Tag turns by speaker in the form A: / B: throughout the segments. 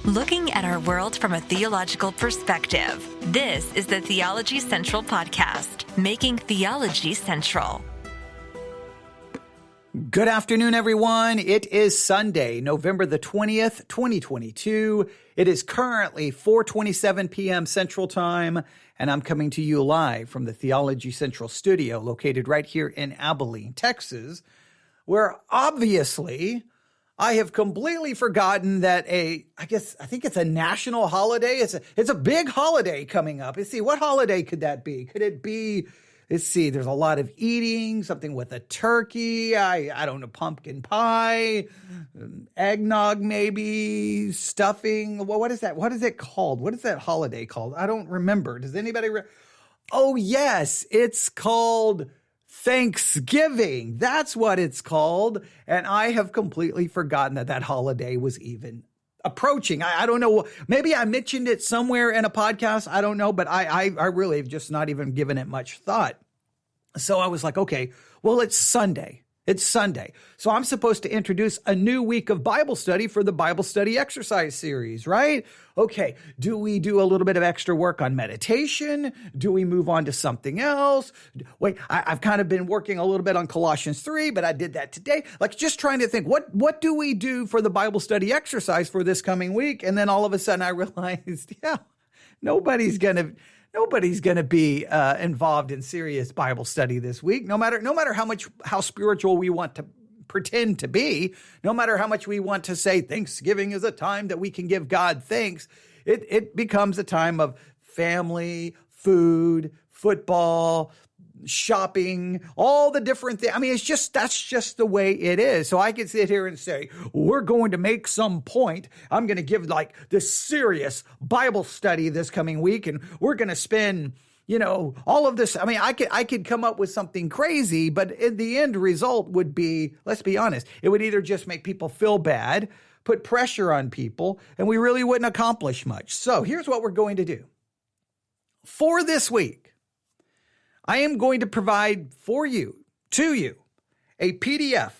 A: Looking at our world from a theological perspective. This is the Theology Central Podcast, making theology central.
B: Good afternoon, everyone. It is Sunday, November the 20th, 2022. It is currently 4:27 p.m. Central Time, and I'm coming to you live from the Theology Central studio located right here in Abilene, Texas, where obviously I have completely forgotten that I think it's a national holiday. It's a big holiday coming up. Let's see, what holiday could that be? Could it be, let's see, there's a lot of eating, something with a turkey, I don't know, pumpkin pie, eggnog maybe, stuffing. Well, what is that? What is it called? What is that holiday called? I don't remember. Does anybody Oh, yes, it's called Thanksgiving. That's what it's called. And I have completely forgotten that holiday was even approaching. I don't know. Maybe I mentioned it somewhere in a podcast. I don't know, but I really have just not even given it much thought. So I was like, okay, well, it's Sunday. It's Sunday. So I'm supposed to introduce a new week of Bible study for the Bible study exercise series, right? Okay. Do we do a little bit of extra work on meditation? Do we move on to something else? Wait, I've kind of been working a little bit on Colossians 3, but I did that today. Like just trying to think, what do we do for the Bible study exercise for this coming week? And then all of a sudden I realized, nobody's going to be involved in serious Bible study this week. No matter how spiritual we want to pretend to be, no matter how much we want to say Thanksgiving is a time that we can give God thanks, it becomes a time of family, food, football, shopping, all the different things. I mean, that's just the way it is. So I can sit here and say, we're going to make some point. I'm going to give like this serious Bible study this coming week, and we're going to spend, all of this. I mean, I could come up with something crazy, but the end result would be, let's be honest, it would either just make people feel bad, put pressure on people, and we really wouldn't accomplish much. So here's what we're going to do. For this week, I am going to provide to you, a PDF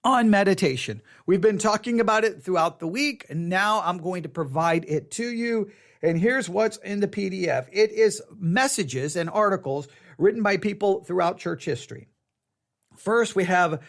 B: on meditation. We've been talking about it throughout the week, and now I'm going to provide it to you. And here's what's in the PDF. It is messages and articles written by people throughout church history. First, we have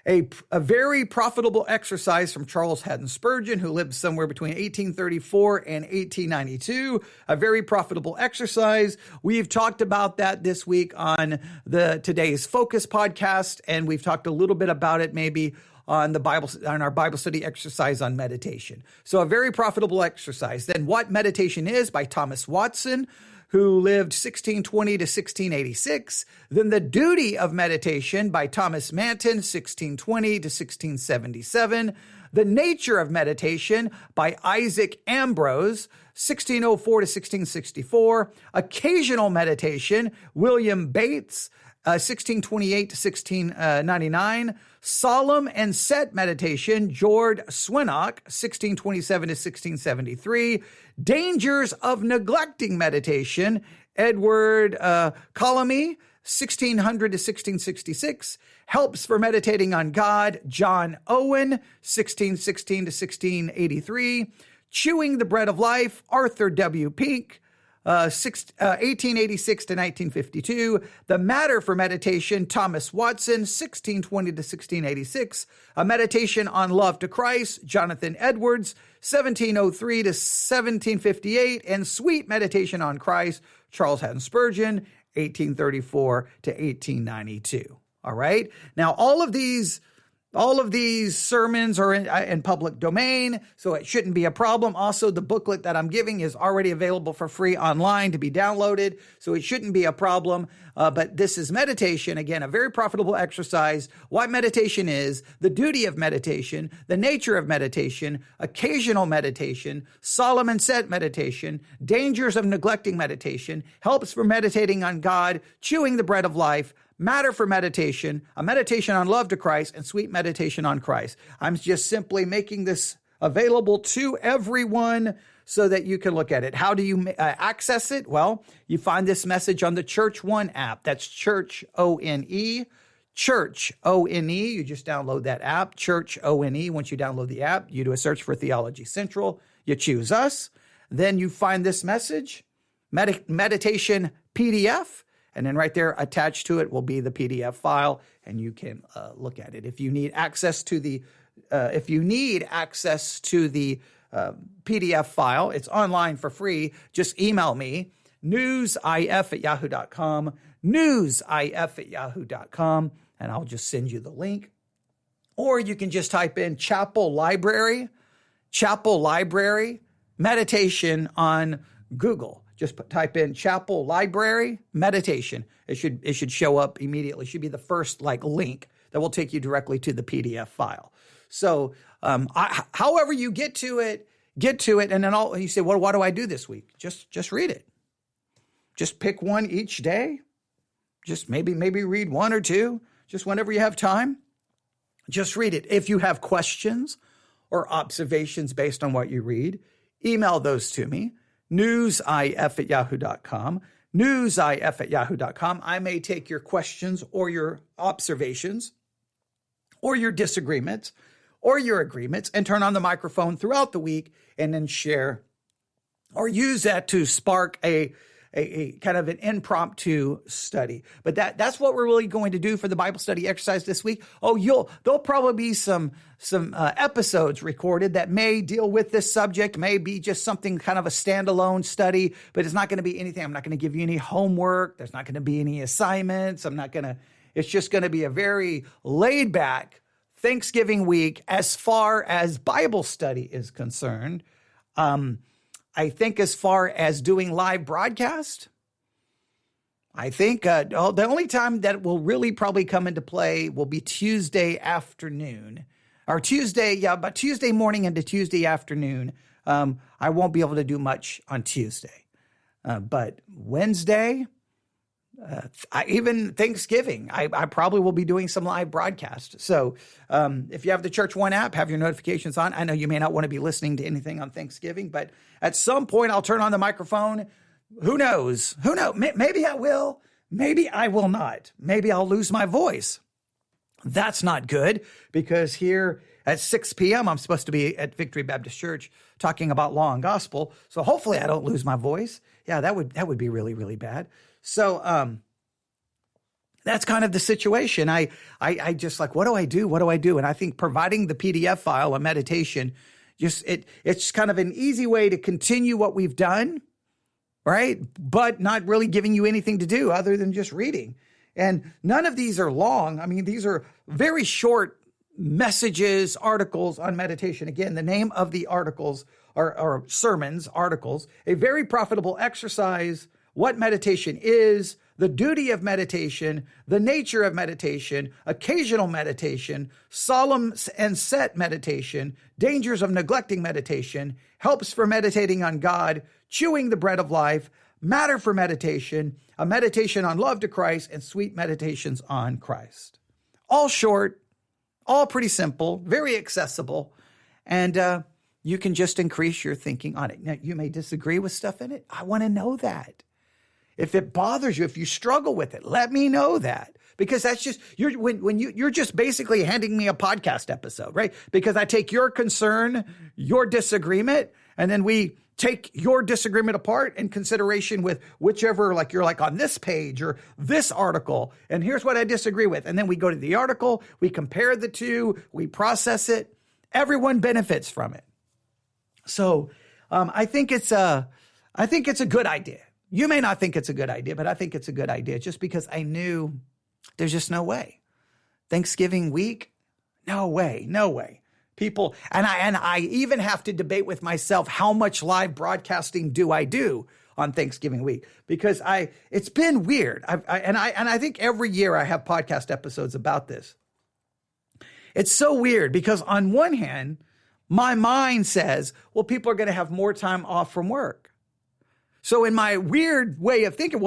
B: a very profitable exercise from Charles Haddon Spurgeon, who lived somewhere between 1834 and 1892. A very profitable exercise. We've talked about that this week on the Today's Focus podcast, and we've talked a little bit about it maybe on our Bible study exercise on meditation. So a very profitable exercise. Then What Meditation Is by Thomas Watson, who lived 1620 to 1686. Then The Duty of Meditation by Thomas Manton, 1620 to 1677. The Nature of Meditation by Isaac Ambrose, 1604 to 1664. Occasional Meditation, William Bates, 1628 to 1699. Solemn and Set Meditation, George Swinnock, 1627 to 1673. Dangers of Neglecting Meditation, Edward Colamy, 1600 to 1666. Helps for Meditating on God, John Owen, 1616 to 1683. Chewing the Bread of Life, Arthur W. Pink, 1886 to 1952. The Matter for Meditation, Thomas Watson, 1620 to 1686. A Meditation on Love to Christ, Jonathan Edwards, 1703 to 1758. And Sweet Meditation on Christ, Charles Haddon Spurgeon, 1834 to 1892. All right. Now, all of these sermons are in public domain, so it shouldn't be a problem. Also, the booklet that I'm giving is already available for free online to be downloaded, so it shouldn't be a problem. But this is meditation. Again, a very profitable exercise. What meditation is, the duty of meditation, the nature of meditation, occasional meditation, solemn and set meditation, dangers of neglecting meditation, helps for meditating on God, chewing the bread of life, matter for meditation, a meditation on love to Christ, and sweet meditation on Christ. I'm just simply making this available to everyone so that you can look at it. How do you access it? Well, you find this message on the Church One app. That's Church, O-N-E, Church, O-N-E. You just download that app, Church, O-N-E. Once you download the app, you do a search for Theology Central. You choose us. Then you find this message, meditation PDF. And then right there attached to it will be the PDF file, and you can look at it. If you need access to the PDF file, it's online for free. Just email me, newsif@yahoo.com, newsif@yahoo.com, and I'll just send you the link. Or you can just type in Chapel Library meditation on Google. Just type in Chapel Library meditation. It should show up immediately. It should be the first link that will take you directly to the PDF file. So however you get to it, and then you say, well, what do I do this week? Just read it. Just pick one each day. Just maybe read one or two, just whenever you have time. Just read it. If you have questions or observations based on what you read, email those to me, newsif@yahoo.com, newsif@yahoo.com. I may take your questions or your observations or your disagreements or your agreements and turn on the microphone throughout the week and then share or use that to spark a kind of an impromptu study. But that's what we're really going to do for the Bible study exercise this week. There'll probably be some episodes recorded that may deal with this subject, may be just something kind of a standalone study, but it's not going to be anything. I'm not going to give you any homework. There's not going to be any assignments. It's just going to be a very laid back Thanksgiving week as far as Bible study is concerned. I think as far as doing live broadcast, I think the only time that will really probably come into play will be Tuesday afternoon or but Tuesday morning into Tuesday afternoon. I won't be able to do much on Tuesday, but Wednesday, even Thanksgiving, I probably will be doing some live broadcast. So if you have the Church One app, have your notifications on. I know you may not want to be listening to anything on Thanksgiving, but at some point I'll turn on the microphone. Who knows? Maybe I will. Maybe I will not. Maybe I'll lose my voice. That's not good, because here at 6 p.m. I'm supposed to be at Victory Baptist Church talking about law and gospel. So hopefully I don't lose my voice. Yeah, that would be really, really bad. So that's kind of the situation. I just what do I do? What do I do? And I think providing the PDF file, a meditation, it's kind of an easy way to continue what we've done, right? But not really giving you anything to do other than just reading. And none of these are long. I mean, these are very short messages, articles on meditation. Again, the name of the articles are sermons, articles, a very profitable exercise, what meditation is, the duty of meditation, the nature of meditation, occasional meditation, solemn and set meditation, dangers of neglecting meditation, helps for meditating on God, chewing the bread of life, matter for meditation, a meditation on love to Christ, and sweet meditations on Christ. All short, all pretty simple, very accessible, and you can just increase your thinking on it. Now, you may disagree with stuff in it. I want to know that. If it bothers you, if you struggle with it, let me know that, because that's just you're just basically handing me a podcast episode, right? Because I take your concern, your disagreement, and then we take your disagreement apart in consideration with whichever, you're on this page or this article, and here's what I disagree with, and then we go to the article, we compare the two, we process it. Everyone benefits from it. So I think it's a good idea. You may not think it's a good idea, but I think it's a good idea just because I knew there's just no way. Thanksgiving week, no way. People, and I even have to debate with myself, how much live broadcasting do I do on Thanksgiving week? Because it's been weird. I think every year I have podcast episodes about this. It's so weird because on one hand, my mind says, well, people are going to have more time off from work. So in my weird way of thinking,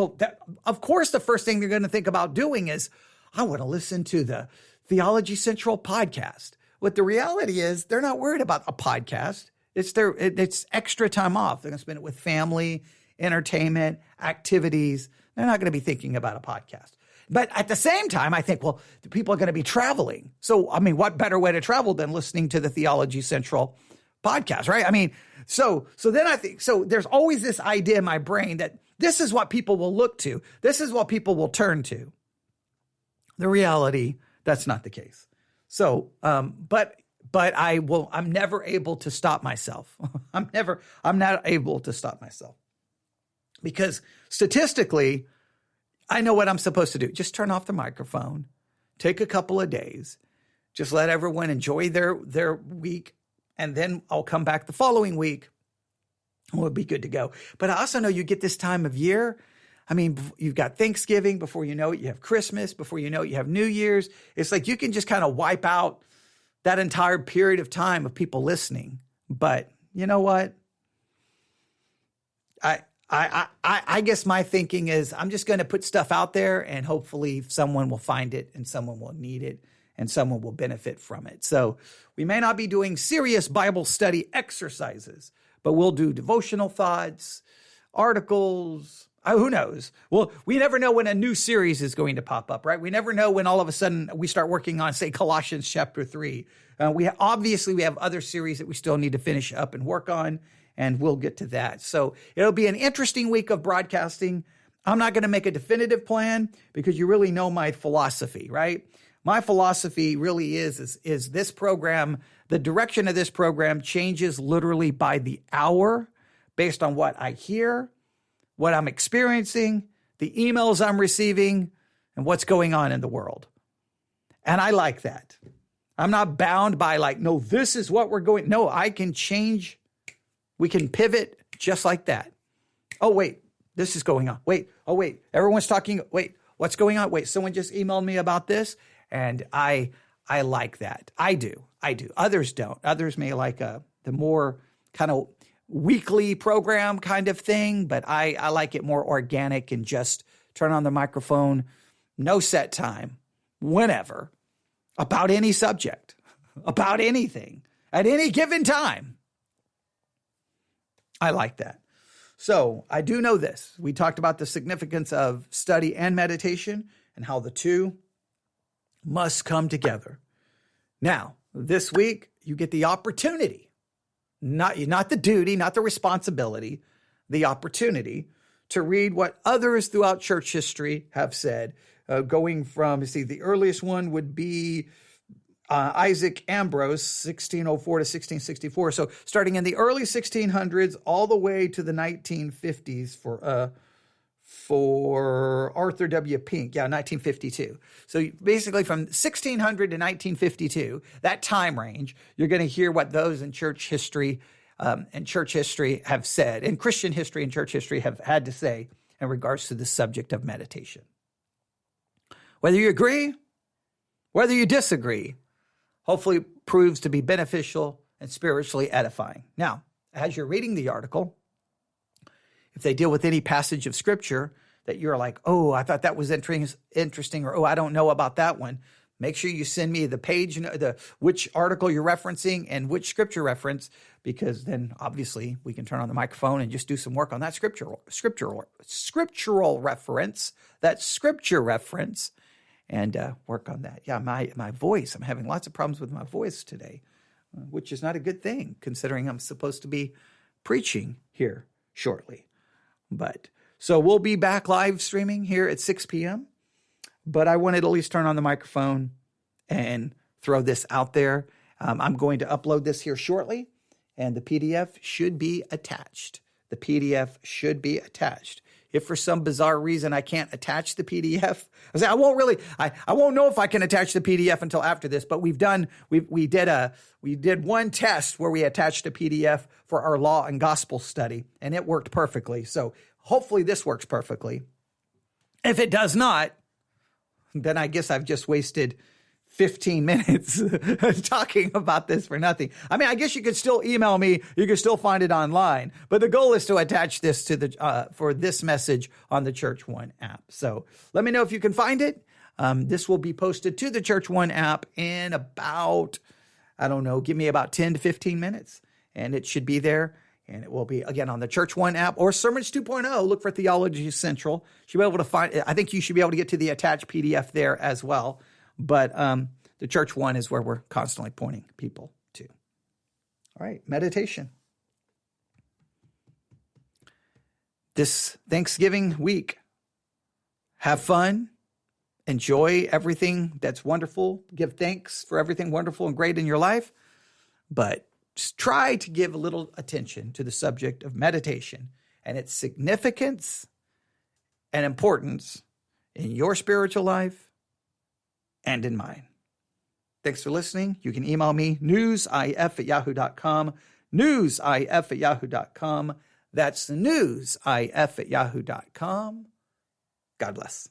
B: of course, the first thing they're going to think about doing is, I want to listen to the Theology Central podcast. What the reality is, they're not worried about a podcast. It's extra time off. They're going to spend it with family, entertainment, activities. They're not going to be thinking about a podcast. But at the same time, I think, well, the people are going to be traveling. So, I mean, what better way to travel than listening to the Theology Central podcast, right? I mean, so then I think, so there's always this idea in my brain that this is what people will look to. This is what people will turn to. The reality, that's not the case. So, but I'm never able to stop myself. I'm not able to stop myself because statistically, I know what I'm supposed to do. Just turn off the microphone, take a couple of days, just let everyone enjoy their week. And then I'll come back the following week. We'll be good to go. But I also know you get this time of year. I mean, you've got Thanksgiving. Before you know it, you have Christmas. Before you know it, you have New Year's. It's like you can just kind of wipe out that entire period of time of people listening. But you know what? I guess my thinking is I'm just going to put stuff out there and hopefully someone will find it and someone will need it and someone will benefit from it. So we may not be doing serious Bible study exercises, but we'll do devotional thoughts, articles. Who knows? Well, we never know when a new series is going to pop up, right? We never know when all of a sudden we start working on, say, Colossians chapter 3. We have other series that we still need to finish up and work on, and we'll get to that. So it'll be an interesting week of broadcasting. I'm not going to make a definitive plan because you really know my philosophy, right? My philosophy really is this program, the direction of this program changes literally by the hour based on what I hear, what I'm experiencing, the emails I'm receiving, and what's going on in the world. And I like that. I'm not bound by no, this is what we're going. No, I can change. We can pivot just like that. Oh, wait, this is going on. Wait, everyone's talking. Wait, what's going on? Wait, someone just emailed me about this. And I like that. I do. Others don't. Others may like the more kind of weekly program kind of thing, but I like it more organic and just turn on the microphone, no set time, whenever, about any subject, about anything, at any given time. I like that. So I do know this. We talked about the significance of study and meditation and how the two must come together. Now, this week, you get the opportunity, not the duty, not the responsibility, the opportunity to read what others throughout church history have said, going from, the earliest one would be Isaac Ambrose, 1604 to 1664. So starting in the early 1600s all the way to the 1950s for Arthur W. Pink, 1952. So basically from 1600 to 1952, that time range, you're going to hear what those in church history have said, and Christian history and church history have had to say in regards to the subject of meditation. Whether you agree, whether you disagree, hopefully proves to be beneficial and spiritually edifying. Now, as you're reading the article, if they deal with any passage of scripture that you're like, oh, I thought that was interesting, or oh, I don't know about that one, make sure you send me the page, which article you're referencing and which scripture reference, because then obviously we can turn on the microphone and just do some work on that scriptural reference, that scripture reference, and work on that. Yeah, my voice, I'm having lots of problems with my voice today, which is not a good thing considering I'm supposed to be preaching here shortly. But so we'll be back live streaming here at 6 p.m. But I wanted to at least turn on the microphone and throw this out there. I'm going to upload this here shortly, and the PDF should be attached. If for some bizarre reason I can't attach the PDF, I won't know if I can attach the PDF until after this. But we did one test where we attached a PDF for our law and gospel study, and it worked perfectly. So hopefully this works perfectly. If it does not, then I guess I've just wasted 15 minutes talking about this for nothing. I mean, I guess you could still email me. You can still find it online. But the goal is to attach this to for this message on the Church One app. So let me know if you can find it. This will be posted to the Church One app in about, give me about 10 to 15 minutes. And it should be there. And it will be, again, on the Church One app or Sermons 2.0. Look for Theology Central. You'll be able to find it. I think you should be able to get to the attached PDF there as well. But the Church One is where we're constantly pointing people to. All right, meditation. This Thanksgiving week, have fun. Enjoy everything that's wonderful. Give thanks for everything wonderful and great in your life. But just try to give a little attention to the subject of meditation and its significance and importance in your spiritual life and in mine. Thanks for listening. You can email me, newsif@yahoo.com, newsif@yahoo.com. That's newsif@yahoo.com. God bless.